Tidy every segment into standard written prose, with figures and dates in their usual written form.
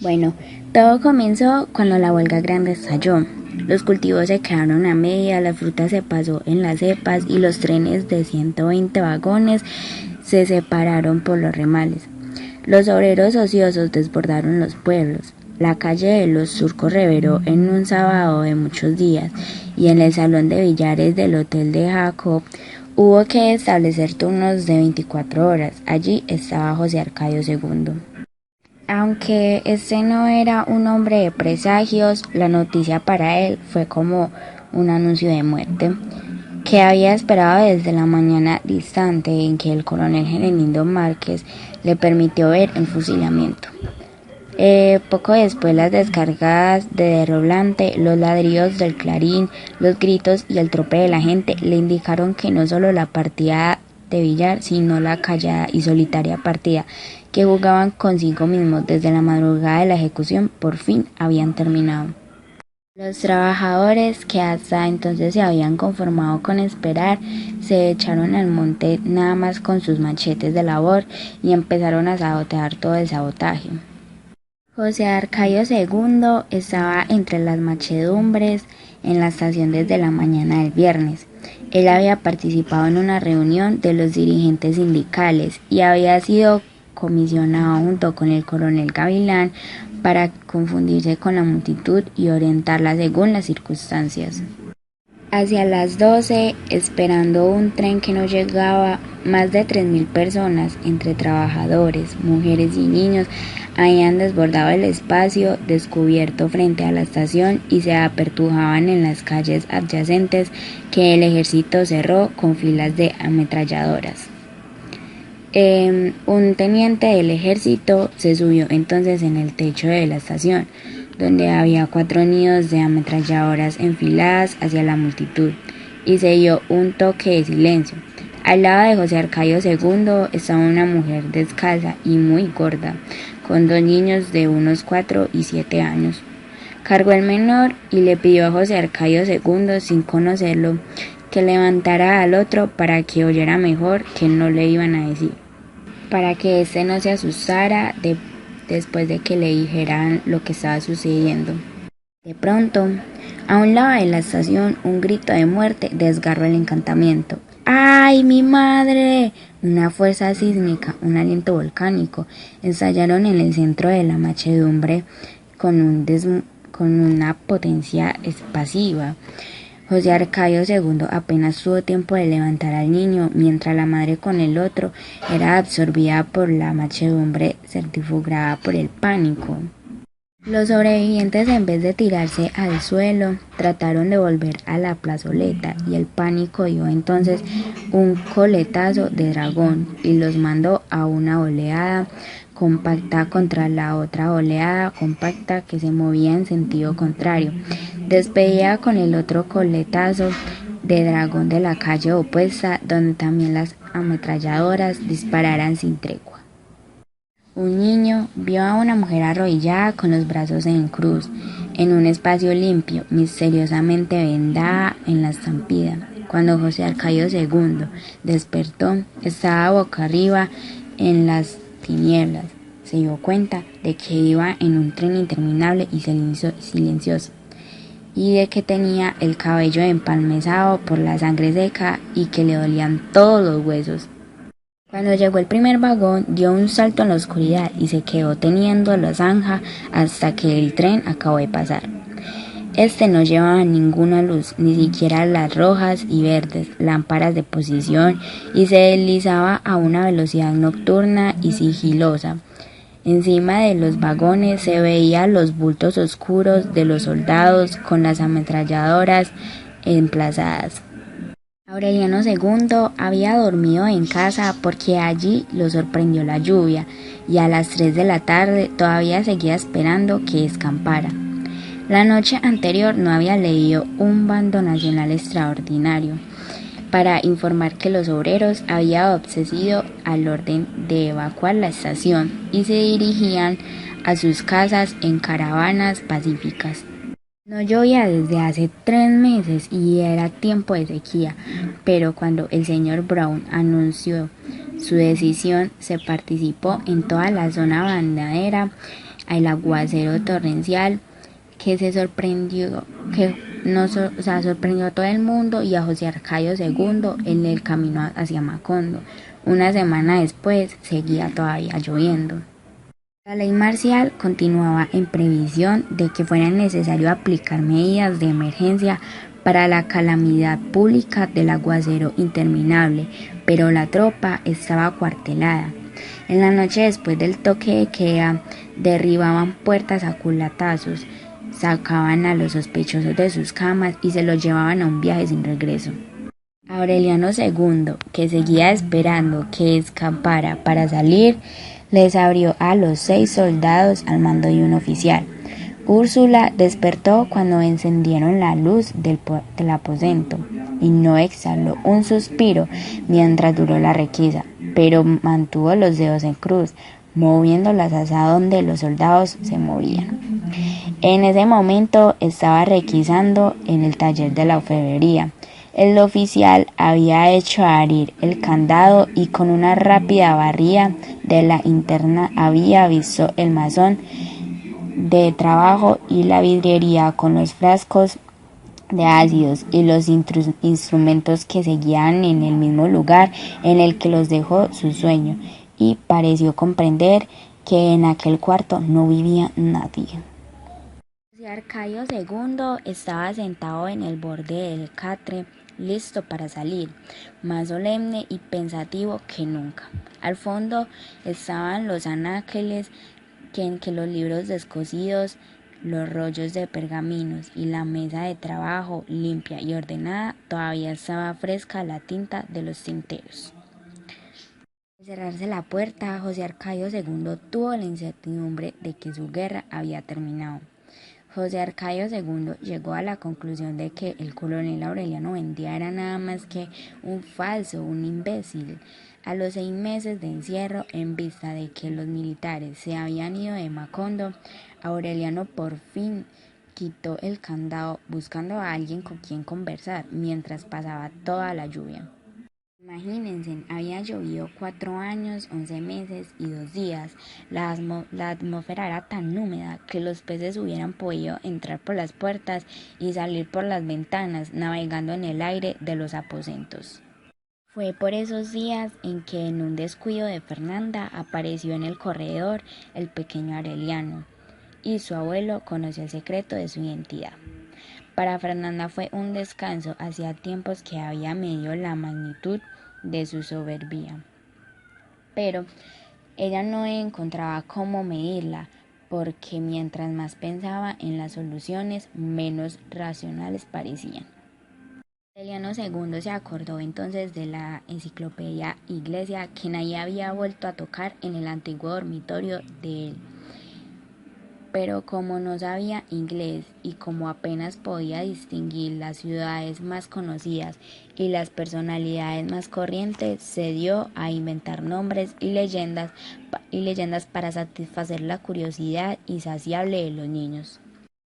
Bueno, todo comenzó cuando la huelga grande estalló. Los cultivos se quedaron a media, la fruta se pasó en las cepas y los trenes de 120 vagones se separaron por los remales. Los obreros ociosos desbordaron los pueblos. La calle de los Surcos reveró en un sábado de muchos días y en el salón de billares del Hotel de Jacob hubo que establecer turnos de 24 horas. Allí estaba José Arcadio II. Aunque este no era un hombre de presagios, la noticia para él fue como un anuncio de muerte, que había esperado desde la mañana distante en que el coronel Hermendindo Márquez le permitió ver el fusilamiento. Poco después las descargas de derroblante, los ladridos del clarín, los gritos y el trope de la gente le indicaron que no solo la partida de billar, sino la callada y solitaria partida que jugaban consigo mismos desde la madrugada de la ejecución por fin habían terminado. Los trabajadores, que hasta entonces se habían conformado con esperar, se echaron al monte nada más con sus machetes de labor y empezaron a sabotear todo el sabotaje. José Arcadio II estaba entre las machedumbres en la estación desde la mañana del viernes. Él había participado en una reunión de los dirigentes sindicales y había sido comisionado junto con el coronel Gavilán para confundirse con la multitud y orientarla según las circunstancias. Hacia las 12, esperando un tren que no llegaba, más de 3.000 personas, entre trabajadores, mujeres y niños, habían desbordado el espacio descubierto frente a la estación y se apertujaban en las calles adyacentes que el ejército cerró con filas de ametralladoras. Un teniente del ejército se subió entonces en el techo de la estación, donde había 4 nidos de ametralladoras enfiladas hacia la multitud, y se dio un toque de silencio. Al lado de José Arcadio II estaba una mujer descalza y muy gorda, con 2 niños de unos 4 y 7 años. Cargó el menor y le pidió a José Arcadio II, sin conocerlo, que levantara al otro para que oyera mejor qué no le iban a decir, para que éste no se asustara después de que le dijeran lo que estaba sucediendo. De pronto, a un lado de la estación, un grito de muerte desgarró el encantamiento. ¡Ay, mi madre! Una fuerza sísmica, un aliento volcánico, estallaron en el centro de la machedumbre con una potencia expansiva. José Arcadio II apenas tuvo tiempo de levantar al niño, mientras la madre con el otro era absorbida por la machedumbre centrifugada por el pánico. Los sobrevivientes, en vez de tirarse al suelo, trataron de volver a la plazoleta y el pánico dio entonces un coletazo de dragón y los mandó a una oleada compacta contra la otra oleada compacta que se movía en sentido contrario. Despedía con el otro coletazo de dragón de la calle opuesta, donde también las ametralladoras dispararan sin tregua. Un niño vio a una mujer arrodillada con los brazos en cruz, en un espacio limpio, misteriosamente vendada en la estampida. Cuando José Arcadio II despertó, estaba boca arriba en las tinieblas. Se dio cuenta de que iba en un tren interminable y silencioso, y de que tenía el cabello empalmazado por la sangre seca y que le dolían todos los huesos. Cuando llegó el primer vagón, dio un salto en la oscuridad y se quedó teniendo la zanja hasta que el tren acabó de pasar. Este no llevaba ninguna luz, ni siquiera las rojas y verdes lámparas de posición, y se deslizaba a una velocidad nocturna y sigilosa. Encima de los vagones se veían los bultos oscuros de los soldados con las ametralladoras emplazadas. Aureliano II había dormido en casa porque allí lo sorprendió la lluvia y a las 3 de la tarde todavía seguía esperando que escampara. La noche anterior no había leído un bando nacional extraordinario para informar que los obreros habían obedecido al orden de evacuar la estación y se dirigían a sus casas en caravanas pacíficas. No llovía desde hace 3 meses y era tiempo de sequía, pero cuando el señor Brown anunció su decisión, se participó en toda la zona bananera al aguacero torrencial sorprendió a todo el mundo y a José Arcadio II en el camino hacia Macondo. Una semana después seguía todavía lloviendo. La ley marcial continuaba en previsión de que fuera necesario aplicar medidas de emergencia para la calamidad pública del aguacero interminable, pero la tropa estaba acuartelada. En la noche después del toque de queda, derribaban puertas a culatazos, sacaban a los sospechosos de sus camas y se los llevaban a un viaje sin regreso. Aureliano II, que seguía esperando que escapara para salir, les abrió a los 6 soldados al mando de un oficial. Úrsula despertó cuando encendieron la luz del aposento y no exhaló un suspiro mientras duró la requisa, pero mantuvo los dedos en cruz, moviéndolas hacia donde los soldados se movían. En ese momento estaba requisando en el taller de la orfebrería. El oficial había hecho abrir el candado y con una rápida barrida de la linterna había visto el masón de trabajo y la vidriería con los frascos de ácidos y los instrumentos que seguían en el mismo lugar en el que los dejó su sueño, y pareció comprender que en aquel cuarto no vivía nadie. Arcadio II estaba sentado en el borde del catre, listo para salir, más solemne y pensativo que nunca. Al fondo estaban los anaqueles en que los libros descosidos, los rollos de pergaminos y la mesa de trabajo, limpia y ordenada, todavía estaba fresca la tinta de los tinteros. Al cerrarse la puerta, José Arcadio II tuvo la incertidumbre de que su guerra había terminado. José Arcadio II llegó a la conclusión de que el coronel Aureliano Buendía era nada más que un falso, un imbécil. A los 6 meses de encierro, en vista de que los militares se habían ido de Macondo, Aureliano por fin quitó el candado buscando a alguien con quien conversar mientras pasaba toda la lluvia. Imagínense, había llovido 4 años, 11 meses y 2 días. La atmósfera era tan húmeda que los peces hubieran podido entrar por las puertas y salir por las ventanas, navegando en el aire de los aposentos. Fue por esos días en que, en un descuido de Fernanda, apareció en el corredor el pequeño Aureliano, y su abuelo conoció el secreto de su identidad. Para Fernanda fue un descanso, hacía tiempos que había medido la magnitud de su soberbia, pero ella no encontraba cómo medirla, porque mientras más pensaba en las soluciones, menos racionales parecían. Aureliano II se acordó entonces de la enciclopedia Iglesia que nadie había vuelto a tocar en el antiguo dormitorio de él. Pero como no sabía inglés y como apenas podía distinguir las ciudades más conocidas y las personalidades más corrientes, se dio a inventar nombres y leyendas para satisfacer la curiosidad insaciable de los niños.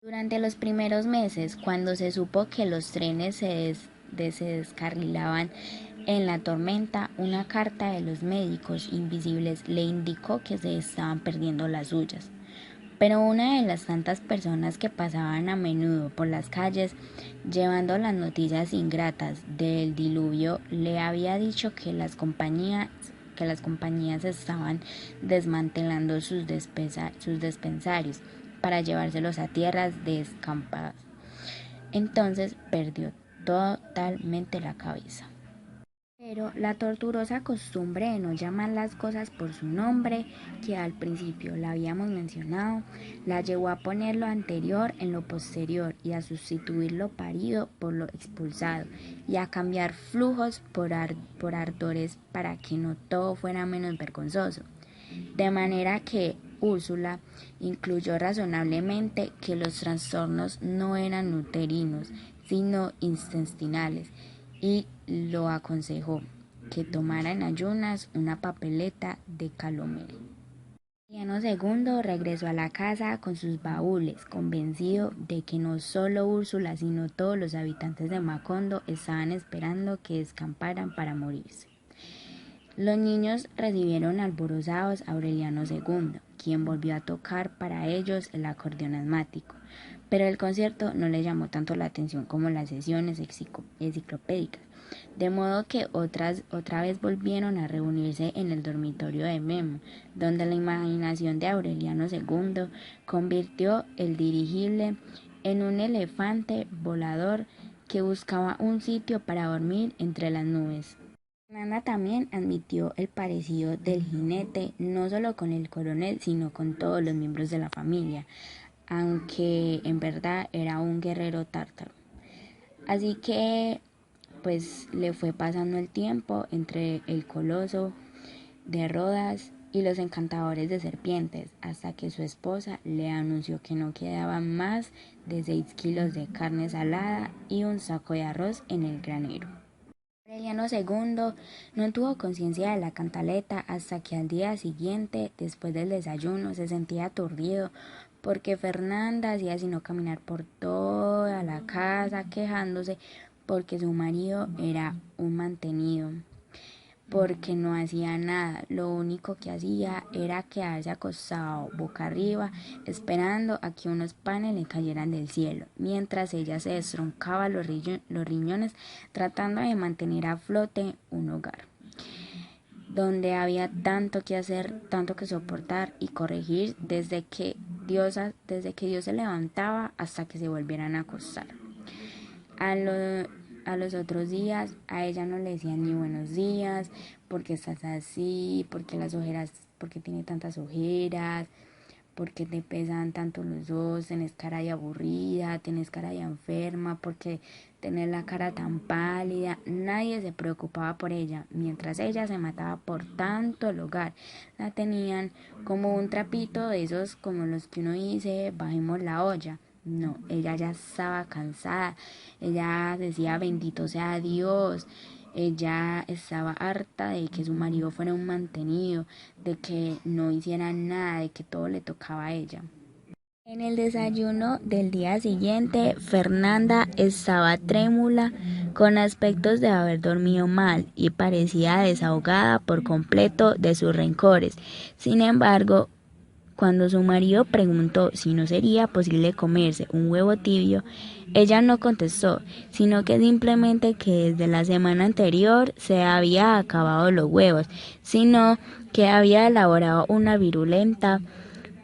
Durante los primeros meses, cuando se supo que los trenes se descarrilaban en la tormenta, una carta de los médicos invisibles le indicó que se estaban perdiendo las suyas. Pero una de las tantas personas que pasaban a menudo por las calles llevando las noticias ingratas del diluvio le había dicho que las compañías estaban desmantelando sus dispensarios para llevárselos a tierras descampadas. Entonces perdió totalmente la cabeza. Pero la tortuosa costumbre de no llamar las cosas por su nombre, que al principio la habíamos mencionado, la llevó a poner lo anterior en lo posterior y a sustituir lo parido por lo expulsado y a cambiar flujos por ardores para que no todo fuera menos vergonzoso. De manera que Úrsula incluyó razonablemente que los trastornos no eran uterinos, sino intestinales, y lo aconsejó que tomara en ayunas una papeleta de calomel. Aureliano II regresó a la casa con sus baúles, convencido de que no solo Úrsula, sino todos los habitantes de Macondo estaban esperando que escaparan para morirse. Los niños recibieron alborozados a Aureliano II, quien volvió a tocar para ellos el acordeón asmático, pero el concierto no le llamó tanto la atención como las sesiones enciclopédicas, de modo que otra vez volvieron a reunirse en el dormitorio de Memo, donde la imaginación de Aureliano II convirtió el dirigible en un elefante volador que buscaba un sitio para dormir entre las nubes. Fernanda también admitió el parecido del jinete no solo con el coronel, sino con todos los miembros de la familia, aunque en verdad era un guerrero tártaro. Así que pues le fue pasando el tiempo entre el coloso de Rodas y los encantadores de serpientes, hasta que su esposa le anunció que no quedaban más de 6 kilos de carne salada y un saco de arroz en el granero. Aureliano II no tuvo conciencia de la cantaleta hasta que al día siguiente, después del desayuno, se sentía aturdido porque Fernanda hacía sino caminar por toda la casa quejándose porque su marido era un mantenido, porque no hacía nada, lo único que hacía era quedarse acostado boca arriba esperando a que unos panes le cayeran del cielo, mientras ella se destroncaba los riñones tratando de mantener a flote un hogar donde había tanto que hacer, tanto que soportar y corregir desde que Dios se levantaba hasta que se volvieran a acostar. A los otros días a ella no le decían ni buenos días, porque estás así, porque las ojeras, porque tiene tantas ojeras, porque te pesan tanto los ojos, tenés cara de aburrida, tenés cara de enferma, porque tenés la cara tan pálida. Nadie se preocupaba por ella, mientras ella se mataba por tanto el hogar. La tenían como un trapito de esos como los que uno dice, bajemos la olla. No, ella ya estaba cansada, ella decía bendito sea Dios, ella estaba harta de que su marido fuera un mantenido, de que no hiciera nada, de que todo le tocaba a ella. En el desayuno del día siguiente, Fernanda estaba trémula, con aspectos de haber dormido mal y parecía desahogada por completo de sus rencores. Sin embargo, cuando su marido preguntó si no sería posible comerse un huevo tibio, ella no contestó, sino que simplemente que desde la semana anterior se había acabado los huevos, sino que había elaborado una virulenta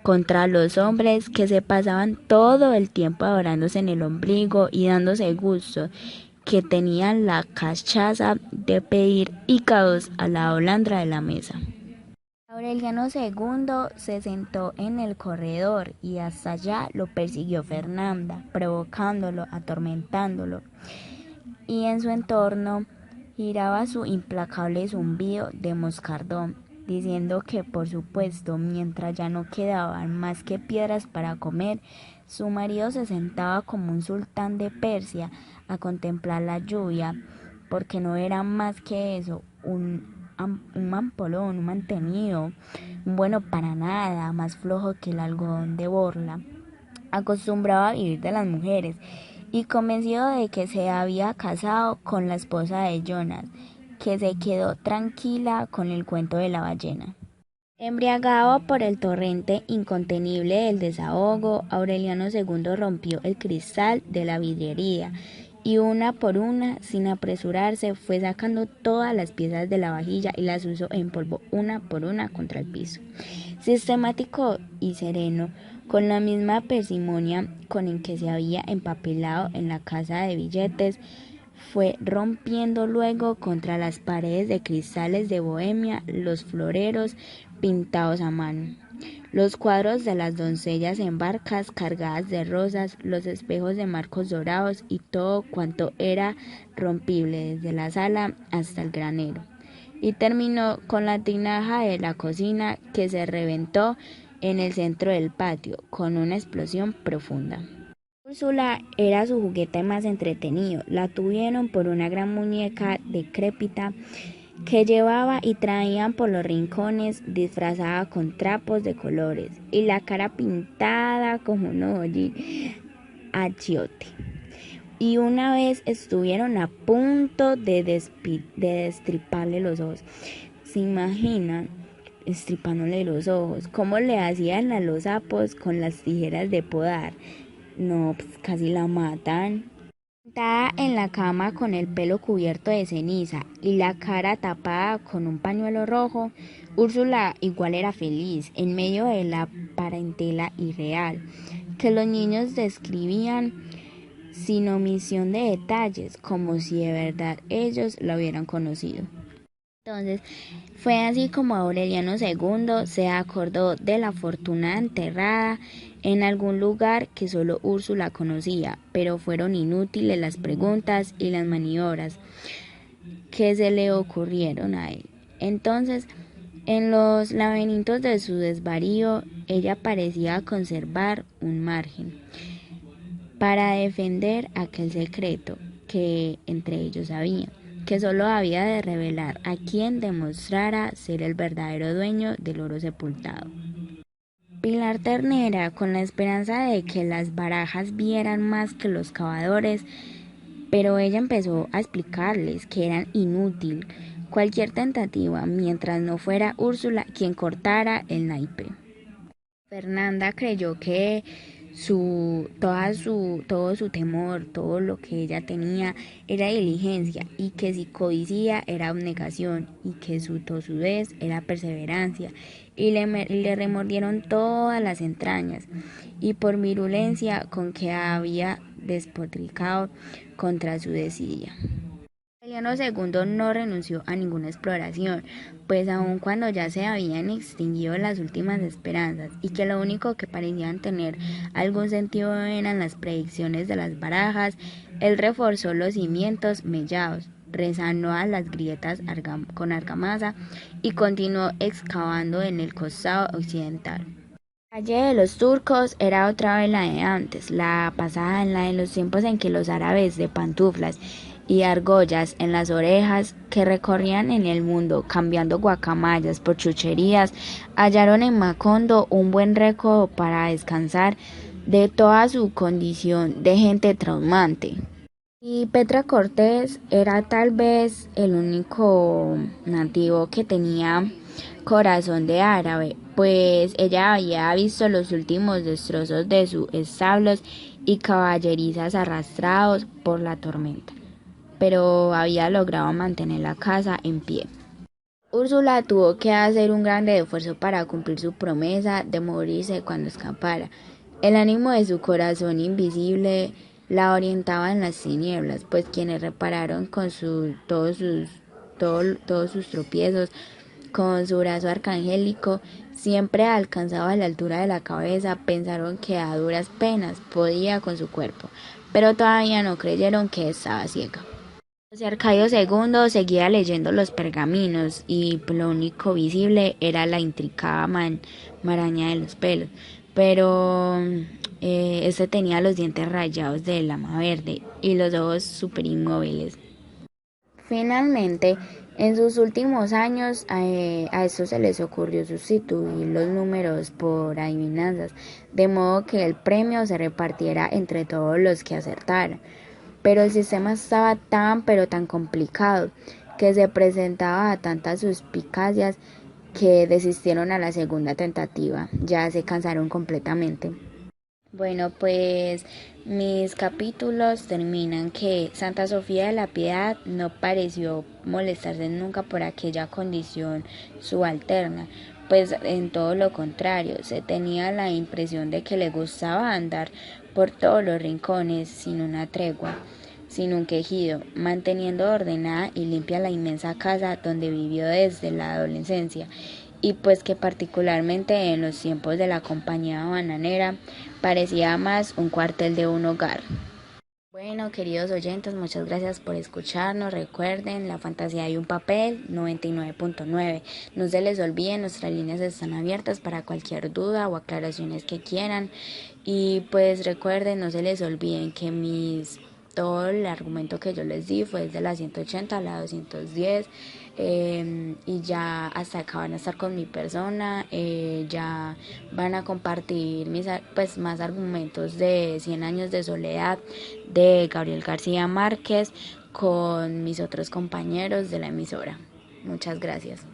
contra los hombres que se pasaban todo el tiempo adorándose en el ombligo y dándose gusto, que tenían la cachaza de pedir hígados a la holandra de la mesa. Aureliano II se sentó en el corredor y hasta allá lo persiguió Fernanda, provocándolo, atormentándolo, y en su entorno giraba su implacable zumbido de moscardón, diciendo que por supuesto, mientras ya no quedaban más que piedras para comer, su marido se sentaba como un sultán de Persia a contemplar la lluvia, porque no era más que eso, un mampolón, un mantenido, un bueno para nada, más flojo que el algodón de borla. Acostumbrado a vivir de las mujeres y convencido de que se había casado con la esposa de Jonas, que se quedó tranquila con el cuento de la ballena. Embriagado por el torrente incontenible del desahogo, Aureliano II rompió el cristal de la vidriería y una por una, sin apresurarse, fue sacando todas las piezas de la vajilla y las usó en polvo una por una contra el piso. Sistemático y sereno, con la misma parsimonia con en que se había empapelado en la casa de billetes, fue rompiendo luego contra las paredes de cristales de Bohemia los floreros pintados a mano, los cuadros de las doncellas en barcas cargadas de rosas, los espejos de marcos dorados y todo cuanto era rompible desde la sala hasta el granero. Y terminó con la tinaja de la cocina que se reventó en el centro del patio con una explosión profunda. Úrsula era su juguete más entretenido. La tuvieron por una gran muñeca decrépita que llevaba y traían por los rincones disfrazada con trapos de colores y la cara pintada como un achiote. Y una vez estuvieron a punto de destriparle los ojos. ¿Se imaginan estripándole los ojos. ¿Cómo le hacían a los sapos con las tijeras de podar? No, pues casi la matan. Sentada en la cama con el pelo cubierto de ceniza y la cara tapada con un pañuelo rojo, Úrsula igual era feliz en medio de la parentela irreal que los niños describían sin omisión de detalles, como si de verdad ellos la hubieran conocido. Entonces, fue así como Aureliano II se acordó de la fortuna enterrada en algún lugar que solo Úrsula conocía, pero fueron inútiles las preguntas y las maniobras que se le ocurrieron a él. Entonces, en los laberintos de su desvarío, ella parecía conservar un margen para defender aquel secreto que entre ellos había, que solo había de revelar a quien demostrara ser el verdadero dueño del oro sepultado. Pilar Ternera, con la esperanza de que las barajas vieran más que los cavadores, pero ella empezó a explicarles que eran inútil cualquier tentativa mientras no fuera Úrsula quien cortara el naipe. Fernanda creyó que todo su temor, todo lo que ella tenía era diligencia y que si codicia era abnegación y que su tosudez era perseverancia y le remordieron todas las entrañas y por virulencia con que había despotricado contra su desidia. Aureliano II no renunció a ninguna exploración, pues aun cuando ya se habían extinguido las últimas esperanzas y que lo único que parecían tener algún sentido eran las predicciones de las barajas, él reforzó los cimientos mellados, rezanó a las grietas con argamasa y continuó excavando en el costado occidental. La calle de los turcos era otra vez la de antes, la pasada en la de los tiempos en que los árabes de pantuflas y argollas en las orejas que recorrían en el mundo cambiando guacamayas por chucherías, hallaron en Macondo un buen recodo para descansar de toda su condición de gente traumante. Y Petra Cortés era tal vez el único nativo que tenía corazón de árabe, pues ella había visto los últimos destrozos de sus establos y caballerizas arrastrados por la tormenta, pero había logrado mantener la casa en pie. Úrsula tuvo que hacer un grande esfuerzo para cumplir su promesa de morirse cuando escapara. El ánimo de su corazón invisible la orientaba en las tinieblas, pues quienes repararon con todos sus tropiezos, con su brazo arcangélico, siempre alcanzaba a la altura de la cabeza, pensaron que a duras penas podía con su cuerpo, pero todavía no creyeron que estaba ciega. José Arcadio II seguía leyendo los pergaminos y lo único visible era la intricada maraña de los pelos, pero este tenía los dientes rayados de lama verde y los ojos súper inmóviles. Finalmente, en sus últimos años, a estos se les ocurrió sustituir los números por adivinanzas, de modo que el premio se repartiera entre todos los que acertaran. Pero el sistema estaba tan complicado, que se presentaba a tantas suspicacias que desistieron a la segunda tentativa, ya se cansaron completamente. Bueno, pues mis capítulos terminan que Santa Sofía de la Piedad no pareció molestarse nunca por aquella condición subalterna, pues en todo lo contrario, se tenía la impresión de que le gustaba andar por todos los rincones sin una tregua, sin un quejido, manteniendo ordenada y limpia la inmensa casa donde vivió desde la adolescencia, y pues que particularmente en los tiempos de la compañía bananera parecía más un cuartel de un hogar. Bueno, queridos oyentes, muchas gracias por escucharnos. Recuerden, La Fantasía de un Papel 99.9. No se les olvide, nuestras líneas están abiertas para cualquier duda o aclaraciones que quieran. Y pues recuerden, no se les olviden que todo el argumento que yo les di fue desde la 180 a la 210, y ya hasta acá van a estar con mi persona, ya van a compartir más argumentos de 100 años de soledad de Gabriel García Márquez con mis otros compañeros de la emisora. Muchas gracias.